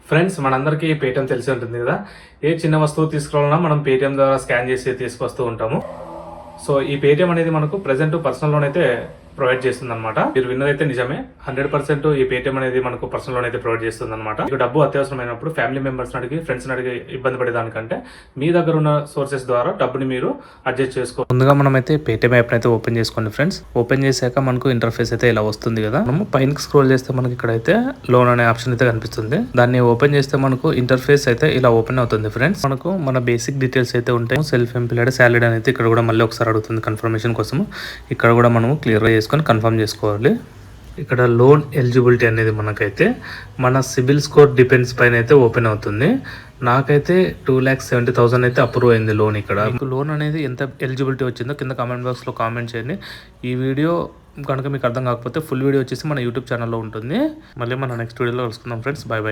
Friends, మనందరికీ Paytm తెలిసి ఉంటుంది కదా. ఏ చిన్న వస్తువు తీసుకురావాలన్నా మనం పేటిఎం ద్వారా స్కాన్ చేసి తీసుకొస్తూ ఉంటాము. సో ఈ పేటిఎం అనేది మనకు ప్రెజెంట్ పర్సనల్ లోన్ అయితే ప్రొవైడ్ చేస్తుంది అనమాట. మీరు విన్నదైతే నిజమే. 100% ఈ పేటిఎం అనేది మనకు పర్సనల్ లోన్ అయితే ప్రొవైడ్ చేస్తుంది అనమాట. మీకు డబ్బు అత్యవసరమైనప్పుడు ఫ్యామిలీ మెంబర్స్ అడిగి, ఫ్రెండ్స్ అడిగి ఇబ్బంది పడేదానికంటే మీ దగ్గర ఉన్న సోర్సెస్ ద్వారా డబ్బుని మీరు అడ్జస్ట్ చేసుకో. ముందుగా మనం అయితే పేటిఎం యాప్ అయితే ఓపెన్ చేసుకోండి ఫ్రెండ్స్. ఓపెన్ చేశాక మనకు ఇంటర్ఫేస్ అయితే ఇలా వస్తుంది కదా. మనం పైన స్క్రోల్ చేస్తే మనకి ఇక్కడైతే లోన్ అనే ఆప్షన్ అయితే కనిపిస్తుంది. దాన్ని ఓపెన్ చేస్తే మనకు ఇంటర్ఫేస్ అయితే ఇలా ఓపెన్ అవుతుంది ఫ్రెండ్స్. మనకు మన బేసిక్ డీటెయిల్స్ అయితే ఉంటాయి. సెల్ఫ్ ఎంప్లాయిడ్, సాలరీ అనేది ఇక్కడ కూడా మళ్ళీ ఒకసారి అడుగుతుంది కన్ఫర్మేషన్ కోసం. ఇక్కడ కూడా మనం క్లియర్ గా కన్ఫర్మ్ చేసుకోవాలి. ఇక్కడ లోన్ ఎలిజిబిలిటీ అనేది మనకైతే మన సిబిల్ స్కోర్ డిపెండ్స్ పైన అయితే ఓపెన్ అవుతుంది. నాకైతే 2,70,000 అయితే అప్రూవ్ అయింది లోన్. ఇక్కడ లోన్ అనేది ఎంత ఎలిజిబిలిటీ వచ్చిందో కింద కామెంట్ బాక్స్లో కామెంట్ చేయండి. ఈ వీడియో కనుక మీకు అర్థం కాకపోతే ఫుల్ వీడియో వచ్చేసి మన యూట్యూబ్ ఛానల్లో ఉంటుంది. మళ్ళీ మన నెక్స్ట్ వీడియోలో కలుసుకుందాం ఫ్రెండ్స్. By by.